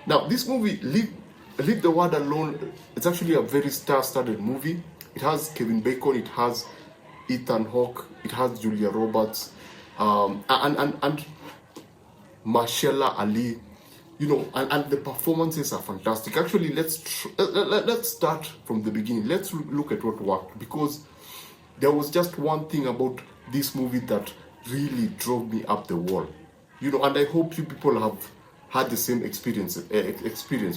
Now, this movie, Leave the Word Alone, it's actually a very star-studded movie. It has Kevin Bacon, it has Ethan Hawke, it has Julia Roberts, and Mahershala Ali, and the performances are fantastic. Actually, let's start from the beginning. Let's look at what worked, because there was just one thing about this movie that really drove me up the wall, and I hope you people have had the same experience,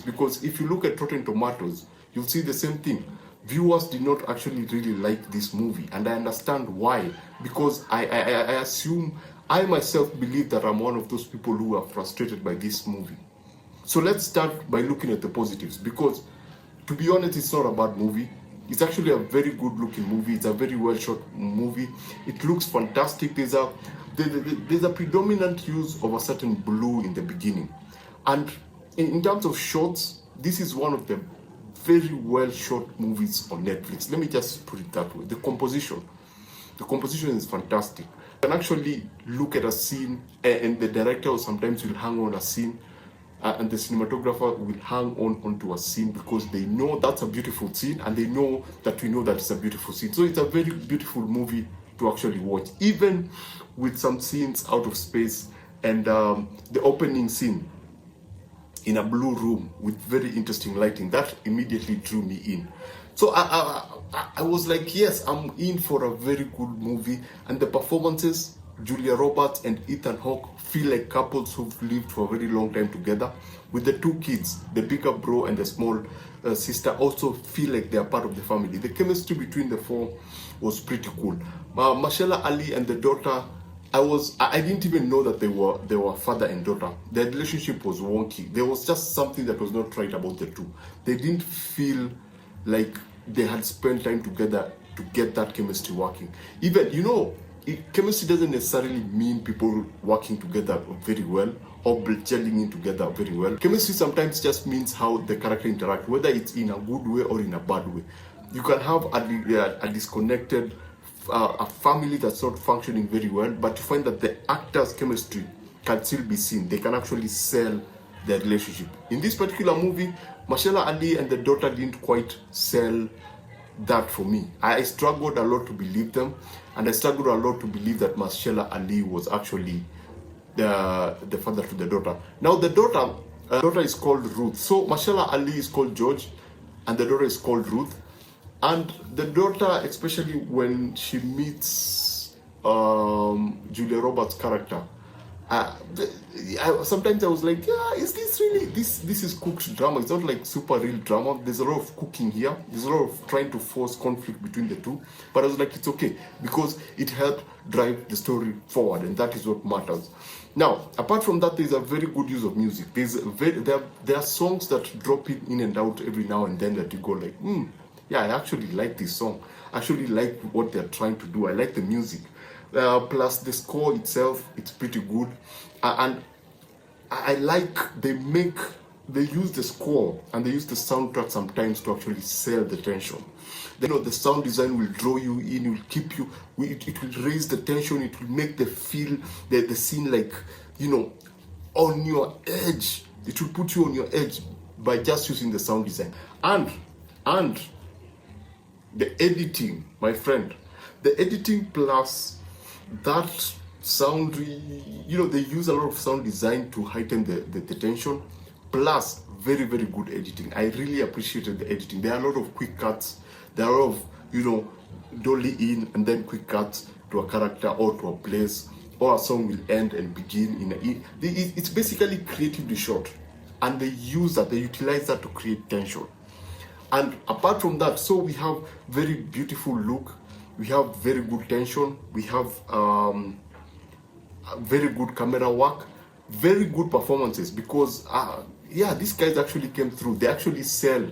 because if you look at Rotten Tomatoes, you'll see the same thing. Viewers did not actually really like this movie, and I understand why, because I assume, I myself believe that I'm one of those people who are frustrated by this movie. So let's start by looking at the positives, because to be honest, it's not a bad movie. It's actually a very good looking movie. It's a very well shot movie. It looks fantastic. There's a predominant use of a certain blue in the beginning. And in terms of shots, this is one of the very well shot movies on Netflix. Let me just put it that way. The composition is fantastic. You can actually look at a scene, and the director sometimes will hang on a scene, and the cinematographer will hang onto a scene, because they know that's a beautiful scene, and they know that we know that it's a beautiful scene. So it's a very beautiful movie to actually watch, even with some scenes out of space, and the opening scene in a blue room with very interesting lighting, that immediately drew me in. So I was like, yes, I'm in for a very good movie. And the performances, Julia Roberts and Ethan Hawke feel like couples who've lived for a very long time together. With the two kids, the bigger bro and the small sister, also feel like they are part of the family. The chemistry between the four was pretty cool. Mahershala Ali and the daughter, I didn't even know that they were father and daughter. Their relationship was wonky. There was just something that was not right about the two. They didn't feel like they had spent time together to get that chemistry working. Even, chemistry doesn't necessarily mean people working together very well or gelling in together very well. Chemistry sometimes just means how the character interact, whether it's in a good way or in a bad way. You can have a disconnected a family that's not functioning very well, but you find that the actors' chemistry can still be seen. They can actually sell their relationship. In this particular movie, Mahershala Ali and the daughter didn't quite sell that for me. I struggled a lot to believe them, and I struggled a lot to believe that Mahershala Ali was actually the father to the daughter. Now the daughter is called Ruth. So Mahershala Ali is called George, and the daughter is called Ruth. And the daughter, especially when she meets Julia Roberts' character, sometimes I was like, yeah, is this really, this is cooked drama? It's not like super real drama. There's a lot of cooking here. There's a lot of trying to force conflict between the two. But I was like, it's okay, because it helped drive the story forward, and that is what matters. Now, apart from that, there's a very good use of music. There are songs that drop in and out every now and then that you go like, yeah, I actually like this song. I actually like what they're trying to do. I like the music. Plus the score itself, it's pretty good. And I like they use the score and they use the soundtrack sometimes to actually sell the tension. The sound design will draw you in, will keep you, it will raise the tension, it will make the scene like, on your edge. It will put you on your edge by just using the sound design. And the editing, my friend, the editing plus that sound, they use a lot of sound design to heighten the tension, plus very, very good editing. I really appreciated the editing. There are a lot of quick cuts. There are a lot of, dolly in and then quick cuts to a character or to a place, or a song will end and begin it's basically creatively shot, and they utilize that to create tension. And apart from that, so we have very beautiful look, we have very good tension, we have very good camera work, very good performances, because these guys actually came through. They actually sell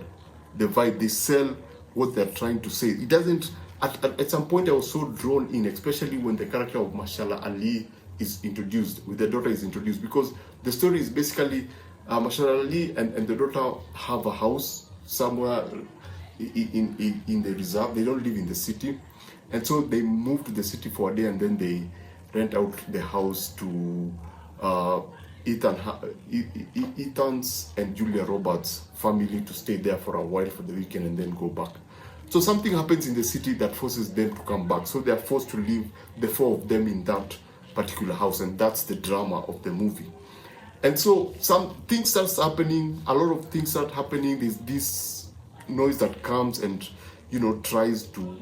the vibe, they sell what they're trying to say. It doesn't, at some point I was so drawn in, especially when the character of Mahershala Ali is introduced, with the daughter is introduced, because the story is basically Mahershala Ali and the daughter have a house somewhere in the reserve. They don't live in the city, and so they move to the city for a day, and then they rent out the house to Ethan's and Julia Roberts' family to stay there for a while for the weekend and then go back. So something happens in the city that forces them to come back. So they are forced to leave the four of them in that particular house, and that's the drama of the movie. And so some things starts happening, a lot of things start happening. There's this noise that comes and tries to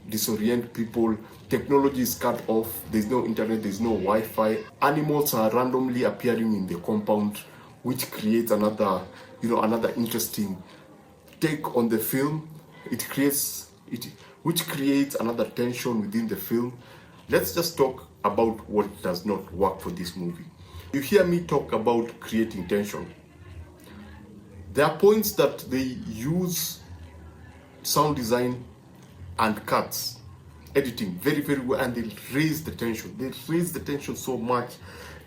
disorient people. Technology is cut off. There's no internet, there's no Wi-Fi. Animals are randomly appearing in the compound, which creates another interesting take on the film. Which creates another tension within the film. Let's just talk about what does not work for this movie. You hear me talk about creating tension. There are points that they use sound design and cuts, editing very, very well, and they raise the tension. They raise the tension so much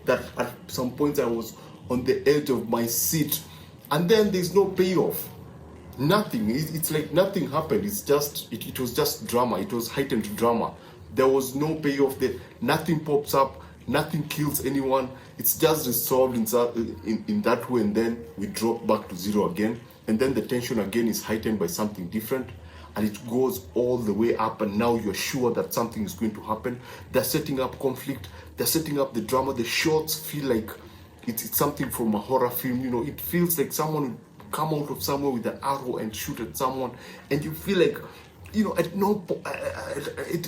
that at some points I was on the edge of my seat, and then there's no payoff. Nothing. It's like nothing happened. It was just drama. It was heightened drama. There was no payoff there. Nothing pops up. Nothing kills anyone. It's just resolved in that way, and then we drop back to zero again. And then the tension again is heightened by something different, and it goes all the way up, and now you're sure that something is going to happen. They're setting up conflict. They're setting up the drama. The shots feel like it's something from a horror film. It feels like someone would come out of somewhere with an arrow and shoot at someone, and you feel like at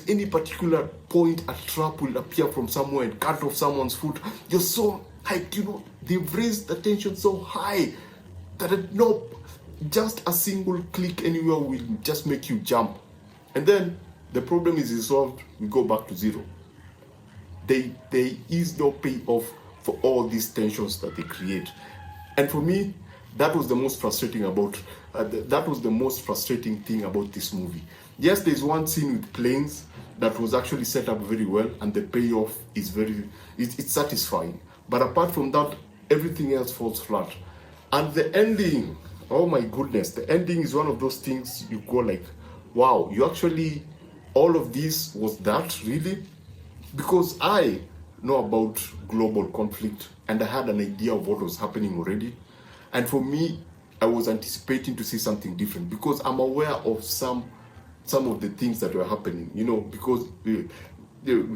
any particular point a trap will appear from somewhere and cut off someone's foot. You're so hyped, they've raised the tension so high that just a single click anywhere will just make you jump. And then the problem is resolved, we go back to zero. There is no payoff for all these tensions that they create. And for me, that was the most frustrating thing about this movie. Yes, there's one scene with planes that was actually set up very well, and the payoff is it's satisfying. But apart from that, everything else falls flat. And the ending, oh my goodness, the ending is one of those things you go like, wow, all of this was that really? Because I know about global conflict, and I had an idea of what was happening already. And for me, I was anticipating to see something different because I'm aware of some of the things that were happening, because we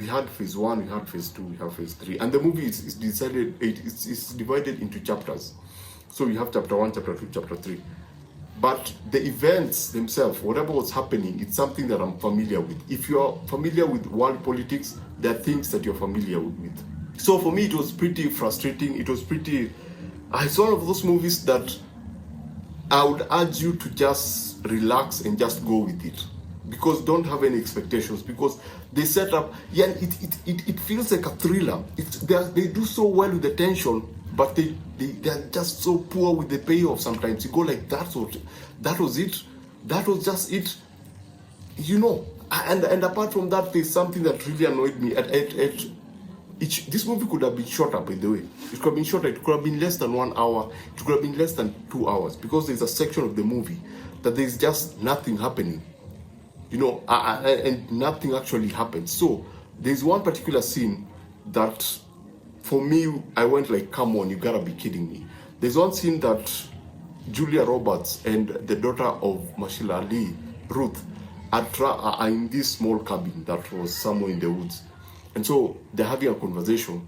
had phase 1, we had phase 2, we have phase 3. And the movie is divided into chapters. So you have chapter 1, chapter 2, chapter 3. But the events themselves, whatever was happening, it's something that I'm familiar with. If you're familiar with world politics, there are things that you're familiar with. So for me, it was pretty frustrating. It's one of those movies that I would urge you to just relax and just go with it, because don't have any expectations, because they set up, it feels like a thriller. They do so well with the tension, but they're just so poor with the payoff sometimes. You go like, that was it, that was just it, and apart from that, there's something that really annoyed me. This movie could have been shorter, by the way. It could have been shorter. It could have been less than 1 hour. It could have been less than 2 hours, because there's a section of the movie that there's just nothing happening, and nothing actually happens. So there's one particular scene that, for me, I went like, come on, you gotta be kidding me. There's one scene that Julia Roberts and the daughter of Mashal Ali, Ruth, are in this small cabin that was somewhere in the woods. And so they're having a conversation,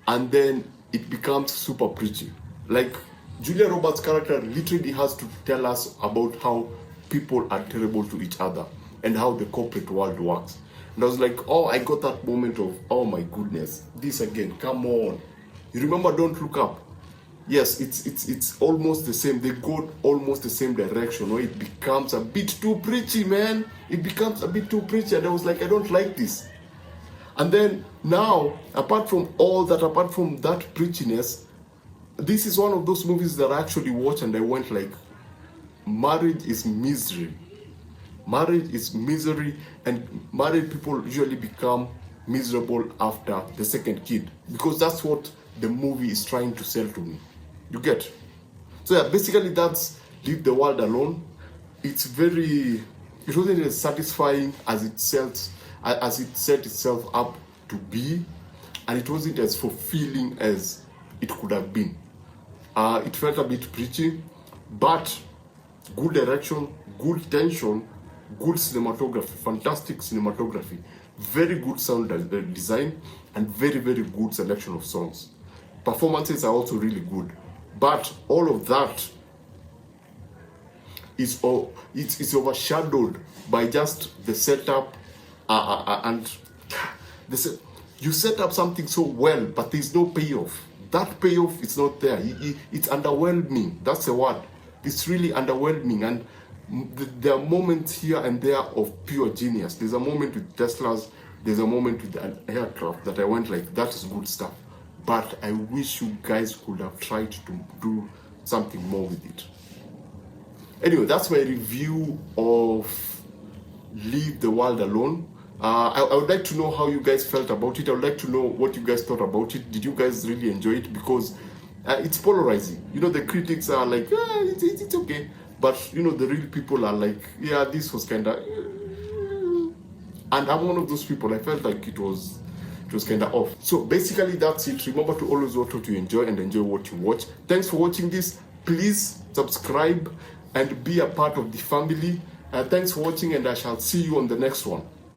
and then it becomes super preachy. Like, Julia Roberts' character literally has to tell us about how people are terrible to each other and how the corporate world works. And I was like, I got that moment of, oh my goodness, this again, come on. You remember Don't Look Up? Yes, it's almost the same. They go almost the same direction, or it becomes a bit too preachy, man. It becomes a bit too preachy, and I was like, I don't like this. And then now, apart from that preachiness, this is one of those movies that I actually watched and I went like, marriage is misery. Marriage is misery, and married people usually become miserable after the second kid, because that's what the movie is trying to sell to me. You get? So yeah, basically that's Leave the World Alone. It wasn't as satisfying as it set itself up to be, and it wasn't as fulfilling as it could have been. It felt a bit preachy, but good direction, good tension, good cinematography, fantastic cinematography, very good sound design, and very, very good selection of songs. Performances are also really good, but all of that is it's overshadowed by just the setup and you set up something so well, but there's no payoff. That payoff is not there. It's underwhelming. That's the word. It's really underwhelming, and there are moments here and there of pure genius. There's a moment with Teslas. There's a moment with an aircraft that I went like, that is good stuff. But I wish you guys could have tried to do something more with it. Anyway, that's my review of Leave the World Alone. I would like to know how you guys felt about it. I would like to know what you guys thought about it. Did you guys really enjoy it? Because it's polarizing. You know, the critics are like, it's okay. But, you know, the real people are like, yeah, this was kind of... And I'm one of those people. I felt like it was kind of off. So basically, that's it. Remember to always watch what you enjoy and enjoy what you watch. Thanks for watching this. Please subscribe and be a part of the family. Thanks for watching, and I shall see you on the next one.